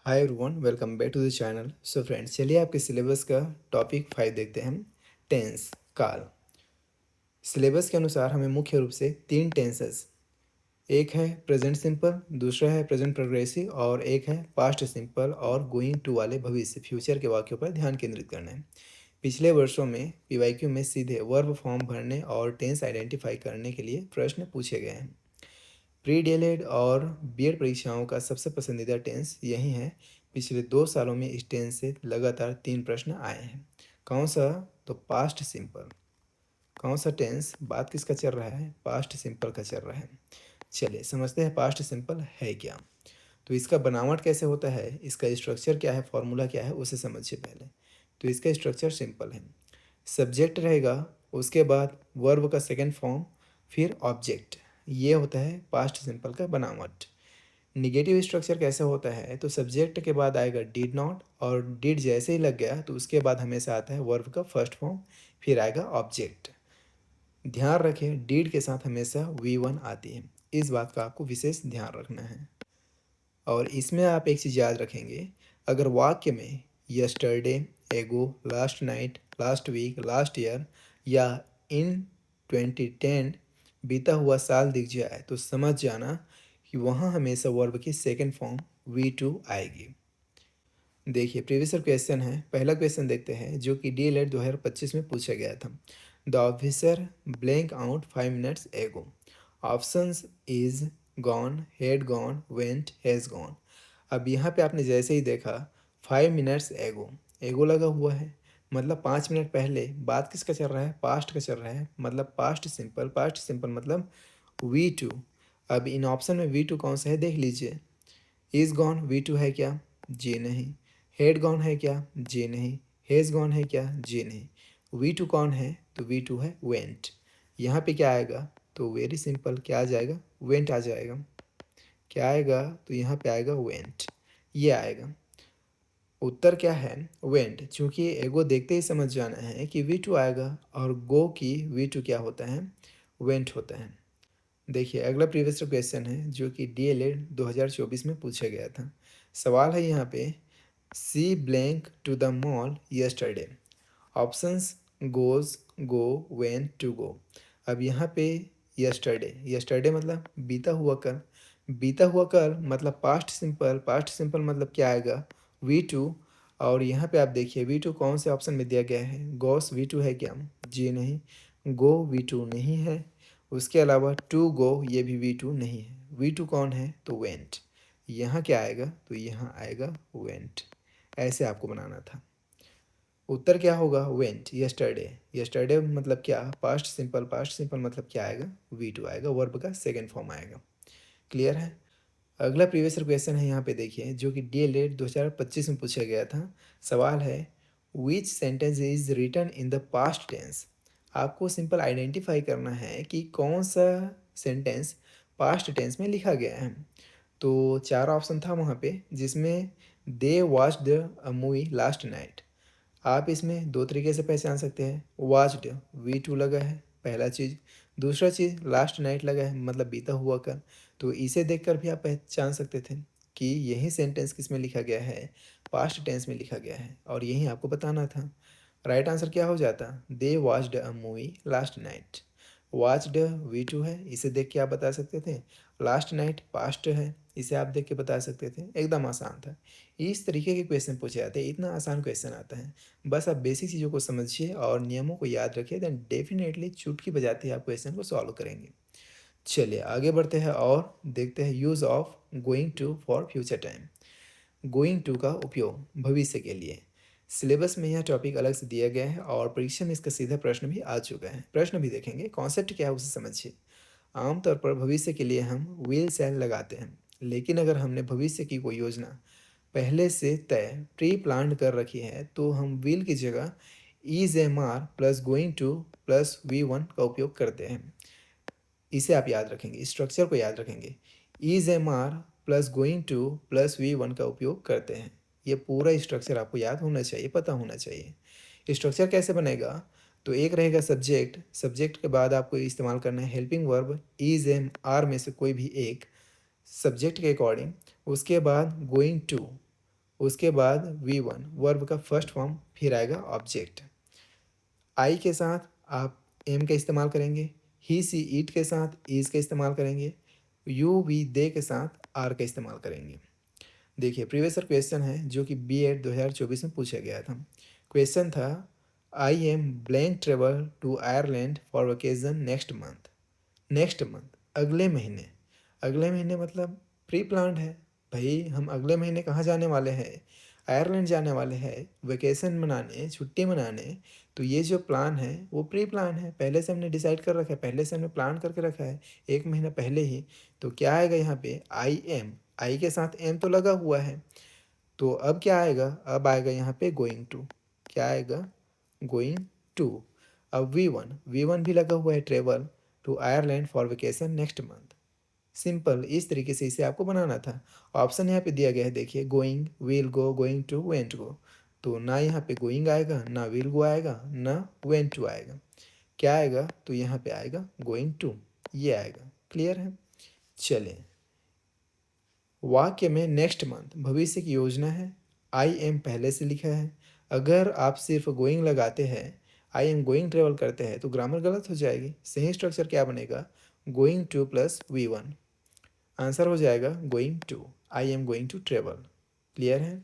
Hi everyone, welcome back to the channel. So friends, चलिए आपके syllabus का topic 5 देखते हैं हम। टेंस काल। सिलेबस के अनुसार हमें मुख्य रूप से 3 टेंसेस, एक है प्रेजेंट सिंपल, दूसरा है प्रेजेंट प्रोग्रेसिव और एक है पास्ट सिंपल और गोइंग टू वाले भविष्य फ्यूचर के वाक्यों पर ध्यान केंद्रित करना है। पिछले वर्षों में पीवाईक्यू में सीधे वर्ब फॉर्म भरने और टेंस आइडेंटिफाई करने के लिए प्रश्न पूछे गए हैं। प्री डीएलएड और बीएड परीक्षाओं का सबसे पसंदीदा टेंस यही है। पिछले 2 सालों में इस टेंस से लगातार 3 प्रश्न आए हैं। कौन सा? तो पास्ट सिंपल। कौन सा टेंस? बात किसका चल रहा है? पास्ट सिंपल का चल रहा है। चलिए समझते हैं पास्ट सिंपल है क्या। तो इसका बनावट कैसे होता है, इसका स्ट्रक्चर क्या है, फॉर्मूला क्या है, उसे समझिए पहले। तो इसका स्ट्रक्चर सिंपल है। सब्जेक्ट रहेगा, उसके बाद वर्ब का सेकंड फॉर्म, फिर ऑब्जेक्ट। ये होता है पास्ट सिंपल का बनावट। निगेटिव स्ट्रक्चर कैसे होता है? तो सब्जेक्ट के बाद आएगा डिड नॉट, और डिड जैसे ही लग गया तो उसके बाद हमेशा आता है वर्ब का फर्स्ट फॉर्म, फिर आएगा ऑब्जेक्ट। ध्यान रखें, डिड के साथ हमेशा वी1 आती है। इस बात का आपको विशेष ध्यान रखना है। और इसमें आप एक चीज़ याद रखेंगे, अगर वाक्य में yesterday, ago, last night, last week, last year या इन 2010 बीता हुआ साल दिख जाए तो समझ जाना कि वहाँ हमेशा वर्ब की सेकंड फॉर्म वी2 आएगी। देखिए प्रीवियस क्वेश्चन है, पहला क्वेश्चन देखते हैं जो कि डीएलएड 2025 में पूछा गया था। The officer blank out 5 minutes एगो। Options is gone, head gone, went, has gone. अब यहाँ पे आपने जैसे ही देखा 5 मिनट्स एगो, एगो लगा हुआ है, मतलब 5 मिनट पहले। बात किसका चल रहा है? पास्ट का चल रहा है, मतलब पास्ट सिंपल। पास्ट सिंपल मतलब वी2। अब इन ऑप्शन में वी2 कौन सा है देख लीजिए। इज़ गॉन वी2 है क्या? जी नहीं। हेड गॉन है क्या? जी नहीं। हेज़ गॉन है क्या? जी नहीं। वी2 कौन है? तो वी2 है वेंट। यहाँ पे क्या आएगा? तो वेरी सिंपल, क्या आ जाएगा? वेंट आ जाएगा। क्या आएगा? तो यहाँ पे आएगा वेंट, ये आएगा। उत्तर क्या है? वेंट। चूँकि एगो देखते ही समझ जाना है कि वी2 आएगा, और गो की वी2 क्या होता है? वेंट होता है। देखिए अगला प्रीवियस क्वेश्चन है जो कि डीएलएड 2024 में पूछा गया था। सवाल है यहाँ पे, she blank to the mall yesterday. Options goes, go, went, to go. अब यहाँ पे यस्टरडे, यस्टरडे मतलब बीता हुआ कल। बीता हुआ कल मतलब पास्ट सिंपल। पास्ट सिंपल मतलब क्या आएगा? वी2। और यहाँ पे आप देखिए वी2 कौन से ऑप्शन में दिया गया है? गोस वी2 है क्या? जी नहीं। गो वी2 नहीं है। उसके अलावा टू गो ये भी वी2 नहीं है। वी2 कौन है? तो वेंट। यहाँ क्या आएगा? तो यहाँ आएगा वेंट। ऐसे आपको बनाना था। उत्तर क्या होगा? वेंट। यस्टरडे, यस्टरडे मतलब क्या? Past simple. पास्ट सिंपल मतलब क्या आएगा? वी2 आएगा, वर्ब का सेकेंड फॉर्म आएगा। क्लियर है? अगला प्रीवियस क्वेश्चन है यहाँ पे देखिए जो कि डीएलएड 2025 में पूछा गया था। सवाल है, which sentence is written in the past tense. आपको सिंपल आइडेंटिफाई करना है कि कौन सा सेंटेंस पास्ट टेंस में लिखा गया है। तो 4 ऑप्शन था वहाँ पे, जिसमें they watched a movie last night. आप इसमें 2 तरीके से पहचान सकते हैं। वॉच्ड वी2 लगा है, पहला चीज़। दूसरा चीज़ लास्ट नाइट लगा है, मतलब बीता हुआ कल। तो इसे देखकर भी आप पहचान सकते थे कि यही सेंटेंस किस में लिखा गया है? पास्ट टेंस में लिखा गया है, और यही आपको बताना था। राइट आंसर क्या हो जाता? They watched a movie last night. Watched V2 है, इसे देख के आप बता सकते थे। लास्ट नाइट पास्ट है, इसे आप देख के बता सकते थे। एकदम आसान था। इस तरीके के क्वेश्चन पूछे जाते हैं, इतना आसान क्वेश्चन आता है। बस आप बेसिक चीज़ों को समझिए और नियमों को याद रखिए, देन डेफिनेटली चुटकी बजाते ही आप क्वेश्चन को सॉल्व करेंगे। चलिए आगे बढ़ते हैं और देखते हैं use of going to for future time. Going to का उपयोग भविष्य के लिए। सिलेबस में यह टॉपिक अलग से दिया गया है और परीक्षा में इसका सीधा प्रश्न भी आ चुका है। प्रश्न भी देखेंगे, कॉन्सेप्ट क्या है उसे समझिए। आमतौर पर भविष्य के लिए हम विल सेल लगाते हैं, लेकिन अगर हमने भविष्य की कोई योजना पहले से तय प्री प्लान कर रखी है तो हम विल की जगह is am are plus going to plus V one का उपयोग करते हैं। इसे आप याद रखेंगे, स्ट्रक्चर को याद रखेंगे। Is am are plus going to plus V one का उपयोग करते हैं। ये पूरा स्ट्रक्चर आपको याद होना चाहिए, पता होना चाहिए। स्ट्रक्चर कैसे बनेगा? तो एक रहेगा सब्जेक्ट, सब्जेक्ट के बाद आपको इस्तेमाल करना है helping verb is am are में से कोई भी एक सब्जेक्ट के अकॉर्डिंग। उसके बाद गोइंग टू, उसके बाद V1 वर्ब का फर्स्ट फॉर्म, फिर आएगा ऑब्जेक्ट। आई के साथ आप एम का इस्तेमाल करेंगे, ही सी ईट के साथ इज का इस्तेमाल करेंगे, यू वी दे के साथ आर का इस्तेमाल करेंगे। देखिए प्रीवियस ईयर क्वेश्चन है जो कि B.Ed 2024 में पूछा गया था। क्वेश्चन था I am blank travel to Ireland for vacation next month. Next month अगले महीने, अगले महीने मतलब प्री प्लान्ड है भाई, हम अगले महीने कहाँ जाने वाले हैं, आयरलैंड जाने वाले हैं वेकेशन मनाने, छुट्टी मनाने। तो ये जो प्लान है वो प्री प्लान है, पहले से हमने डिसाइड कर रखा है, पहले से हमने प्लान करके रखा है एक महीना पहले ही। तो क्या आएगा यहाँ पे आई एम, आई के साथ एम तो लगा हुआ है, तो अब क्या आएगा, अब आएगा यहाँ पे गोइंग टू। क्या आएगा, गोइंग टू। अब वी वन भी लगा हुआ है, travel to Ireland for vacation next month. Simple, इस तरीके से इसे आपको बनाना था। ऑप्शन यहाँ पे दिया गया है, देखिए going, will go, going to, went go. तो ना यहाँ पे गोइंग आएगा, ना विल गो आएगा, ना वेंट टू आएगा। क्या आएगा, तो यहाँ पे आएगा गोइंग टू, ये आएगा। क्लियर है। चलें, वाक्य में नेक्स्ट मंथ भविष्य की योजना है, आई एम पहले से लिखा है। अगर आप सिर्फ गोइंग लगाते हैं, आई एम गोइंग ट्रेवल करते हैं, तो ग्रामर गलत हो जाएगी। सही स्ट्रक्चर क्या बनेगा, going to plus V1। Answer हो जाएगा going to, I am going to travel. Clear है।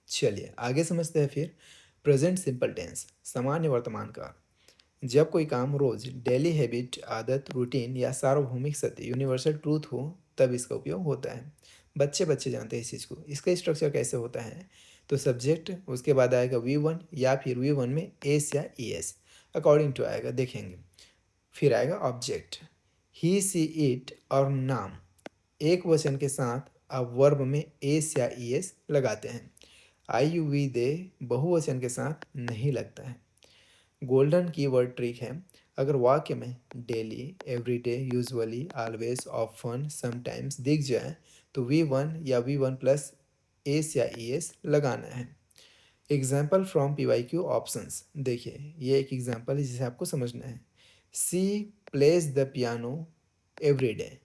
चलिए आगे समझते हैं फिर। प्रेजेंट सिंपल टेंस, सामान्य वर्तमान काल। जब कोई काम रोज, डेली हैबिट, आदत, रूटीन या सार्वभौमिक सत्य, यूनिवर्सल ट्रूथ हो, तब इसका उपयोग होता है। बच्चे बच्चे जानते हैं इस चीज़ को। इसका स्ट्रक्चर कैसे होता है, तो सब्जेक्ट, उसके बाद आएगा V1 या फिर V1 में एस या ES अकॉर्डिंग टू आएगा, देखेंगे। फिर आएगा ऑब्जेक्ट, ही सी इट और नाम एक वचन के साथ आप वर्ब में एस या ES लगाते हैं। आई यू वी दे बहुवचन के साथ नहीं लगता है। गोल्डन कीवर्ड ट्रिक है, अगर वाक्य में daily, everyday, usually, always, often, sometimes दिख जाए तो V1 या V1 प्लस एस या ES लगाना है। एग्जाम्पल फ्रॉम PYQ ऑप्शंस, देखिए ये एक एग्जाम्पल है जिसे आपको समझना है। She plays the piano every day.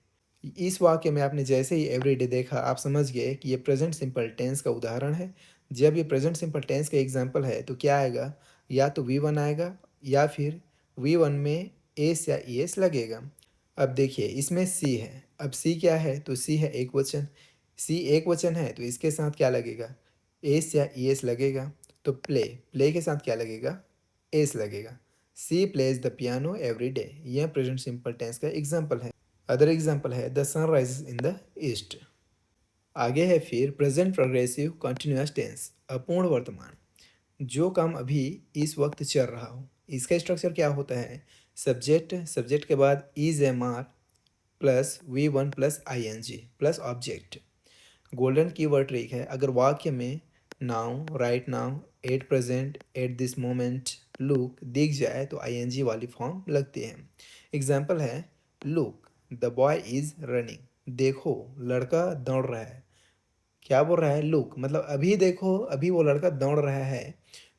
इस वाक्य में आपने जैसे ही एवरीडे देखा, आप समझ गए कि ये प्रेजेंट सिंपल टेंस का उदाहरण है। जब ये प्रेजेंट सिंपल टेंस का एग्जाम्पल है तो क्या आएगा, या तो V1 आएगा या फिर V1 में एस या ES लगेगा। अब देखिए इसमें सी है, अब सी क्या है, तो सी है एक वचन। सी एक वचन है तो इसके साथ क्या लगेगा, एस या ES लगेगा। तो प्ले, प्ले के साथ क्या लगेगा, एस लगेगा। She plays the piano every day, यह प्रेजेंट सिंपल टेंस का एग्जाम्पल है। अदर एग्जाम्पल है the sun rises in the east. आगे है फिर प्रेजेंट प्रोग्रेसिव कंटिन्यूअस टेंस, अपूर्ण वर्तमान। जो काम अभी इस वक्त चल रहा हो, इसका स्ट्रक्चर क्या होता है, सब्जेक्ट, सब्जेक्ट के बाद is am are plus V1 plus ING plus object. Golden keyword trick है, अगर वाक्य में now, right now, at present, at this moment, look दिख जाए तो ING वाली फॉर्म लगती है। एग्जाम्पल है look the boy is running, देखो लड़का दौड़ रहा है। क्या बोल रहा है, लुक मतलब अभी देखो, अभी वो लड़का दौड़ रहा है।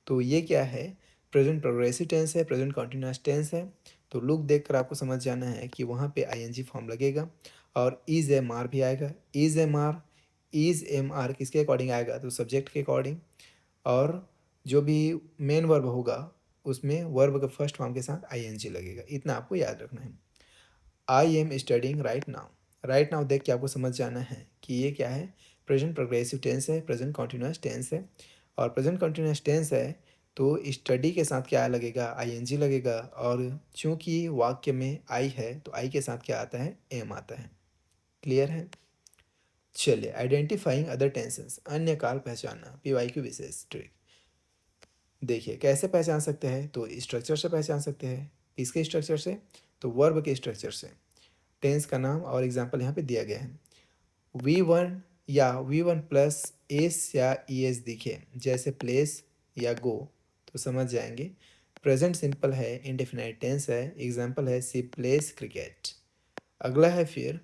तो ये क्या है, प्रेजेंट प्रोग्रेसिव टेंस है, प्रेजेंट कॉन्टिन्यूअस टेंस है। तो लुक देखकर आपको समझ जाना है कि वहाँ पे ING फॉर्म लगेगा। और इज एम आर भी आएगा, is am are, is am are किसके अकॉर्डिंग आएगा, तो सब्जेक्ट के अकॉर्डिंग। और जो भी मेन वर्ब होगा उसमें वर्ब के फर्स्ट फॉर्म के साथ ING लगेगा, इतना आपको याद रखना है। I am studying right now, right now देख के आपको समझ जाना है कि ये क्या है, प्रेजेंट प्रोग्रेसिव टेंस है, प्रेजेंट कॉन्टिन्यूअस टेंस है। और प्रेजेंट कॉन्टिन्यूअस टेंस है तो स्टडी के साथ क्या लगेगा, ING लगेगा। और चूंकि वाक्य में आई है तो आई के साथ क्या आता है, एम आता है। क्लियर है। चलिए आइडेंटिफाइंग अदर टेंसेस, अन्य काल पहचानना, PYQ विशेष ट्रिक। देखिए कैसे पहचान सकते हैं, तो स्ट्रक्चर से पहचान सकते हैं। किसके स्ट्रक्चर से, तो वर्ब के स्ट्रक्चर से। टेंस का नाम और एग्जाम्पल यहाँ पे दिया गया है। V1 या V1 प्लस एस या ES दिखे, जैसे प्लेस या गो, तो समझ जाएंगे प्रेजेंट सिंपल है, इंडेफिनाइट टेंस है। एग्जाम्पल है सी प्लेस क्रिकेट। अगला है फिर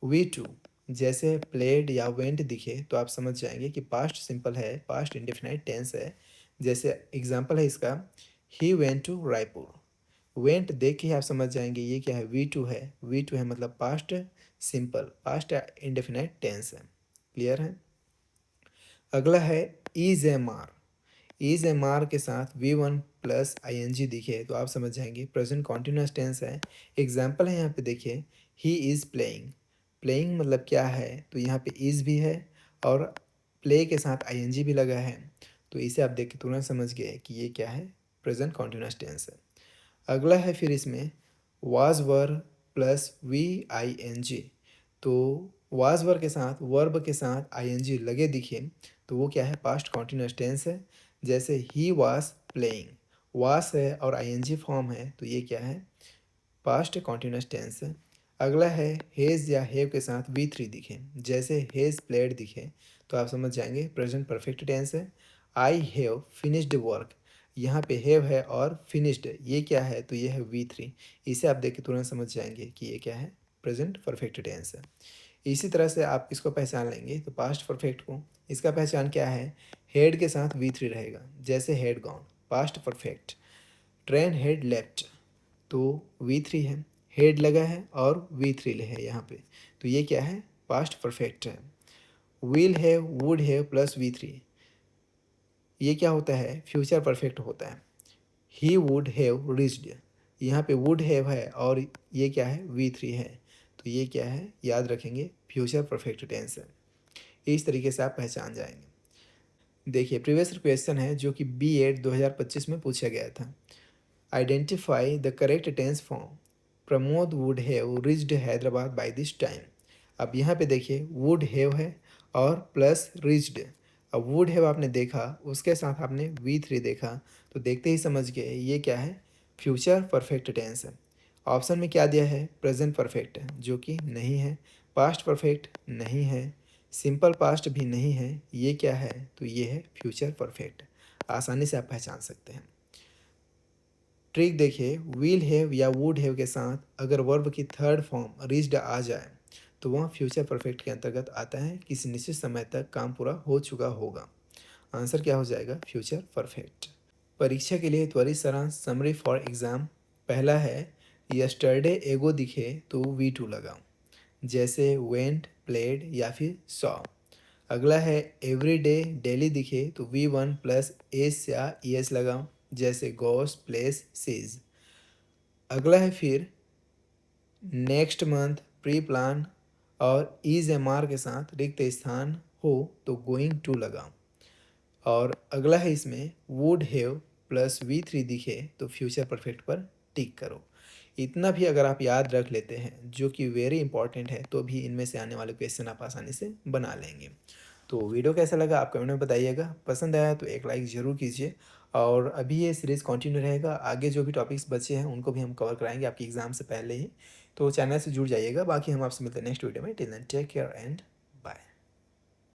V2, जैसे प्लेड या वेंट दिखे तो आप समझ जाएंगे कि पास्ट सिंपल है, पास्ट इंडेफिनाइट टेंस है। जैसे एग्जाम्पल है इसका, he went to Raipur. Went देख के ही आप समझ जाएंगे ये क्या है, V2 है। V2 है मतलब past simple, past indefinite tense है। क्लियर है। अगला है is am are. Is am are के साथ V one plus I N G दिखे तो आप समझ जाएंगे प्रेजेंट कॉन्टिन्यूस टेंस है। एग्जाम्पल है यहाँ पे देखिए, ही इज़ प्लेइंग। प्लेइंग मतलब क्या है, तो यहाँ पे इज़ भी है और प्ले के साथ आई एन जी भी लगा है, तो इसे आप देख के तुरंत समझ गए कि ये क्या है, प्रेजेंट कॉन्टिन्यूस टेंस है। अगला है फिर इसमें was were plus V I N G. तो वाज वर के साथ वर्ब के साथ आई एन जी लगे दिखे तो वो क्या है, पास्ट कॉन्टिन्यूस टेंस है। जैसे ही वाज प्लेइंग, वास है और आई एन जी फॉर्म है तो ये क्या है, पास्ट कॉन्टिन्यूस टेंस है। अगला है हेज़ या हैव के साथ वी थ्री दिखे, जैसे हेज़ प्लेड दिखे तो आप समझ जाएंगे प्रेजेंट परफेक्ट टेंस है। आई हैव फिनिश्ड वर्क, यहाँ पे हैव है और फिनिश्ड ये क्या है, तो ये है वी थ्री। इसे आप देख के तुरंत समझ जाएंगे कि ये क्या है, प्रेजेंट परफेक्ट टेंस है। इसी तरह से आप इसको पहचान लेंगे तो पास्ट परफेक्ट को, इसका पहचान क्या है, हेड के साथ वी थ्री रहेगा, जैसे head gone past perfect. Train head left तो वी थ्री है, हेड लगा है और वी थ्री है यहाँ पे, तो ये क्या है, पास्ट परफेक्ट है। Will have would have plus we three, ये क्या होता है, फ्यूचर परफेक्ट होता है। ही वुड हैव रीच्ड, यहाँ पे वुड हैव है और ये क्या है, वी थ्री है, तो ये क्या है, याद रखेंगे फ्यूचर परफेक्ट टेंस है। इस तरीके से आप पहचान जाएंगे। देखिए प्रीवियस क्वेश्चन है जो कि बी एड 2025 में पूछा गया था। Identify the correct tense form, Pramod would have reached Hyderabad by this time. अब यहाँ पे देखिए वुड हैव है और प्लस रिच्ड। अब वुड हैव आपने देखा, उसके साथ आपने वी थ्री देखा, तो देखते ही समझ गए ये क्या है, फ्यूचर परफेक्ट टेंस है। ऑप्शन में क्या दिया है, प्रेजेंट परफेक्ट है जो कि नहीं है, पास्ट परफेक्ट नहीं है, सिंपल पास्ट भी नहीं है, ये क्या है, तो ये है फ्यूचर परफेक्ट। आसानी से आप पहचान सकते हैं। ट्रिक देखिए, विल हैव या वुड हैव के साथ अगर वर्ब की थर्ड फॉर्म रिच्ड आ जाए तो वह फ्यूचर परफेक्ट के अंतर्गत आता है, किसी निश्चित समय तक काम पूरा हो चुका होगा। आंसर क्या हो जाएगा, फ्यूचर परफेक्ट। परीक्षा के लिए त्वरित सारांश समरी फॉर एग्जाम। पहला है यस्टरडे एगो दिखे तो वी टू लगाओ, जैसे वेंट प्लेड या फिर सॉ। अगला है एवरी डे डेली दिखे तो वी वन प्लस एस या ई एस लगाओ, जैसे गोस प्लेस सीज। अगला है फिर नेक्स्ट मंथ प्री प्लान और इज एम आर के साथ रिक्त स्थान हो तो गोइंग टू लगाओ। और अगला है इसमें would have plus we three दिखे तो फ्यूचर परफेक्ट पर टिक करो। इतना भी अगर आप याद रख लेते हैं जो कि वेरी इंपॉर्टेंट है, तो भी इनमें से आने वाले क्वेश्चन आप आसानी से बना लेंगे। तो वीडियो कैसा लगा आप कमेंट में बताइएगा, पसंद आया तो एक लाइक ज़रूर कीजिए। और अभी ये सीरीज़ कंटिन्यू रहेगा, आगे जो भी टॉपिक्स बचे हैं उनको भी हम कवर कराएंगे आपकी एग्ज़ाम से पहले ही, तो चैनल से जुड़ जाइएगा। बाकी हम आपसे मिलते हैं नेक्स्ट वीडियो में। Till then take care and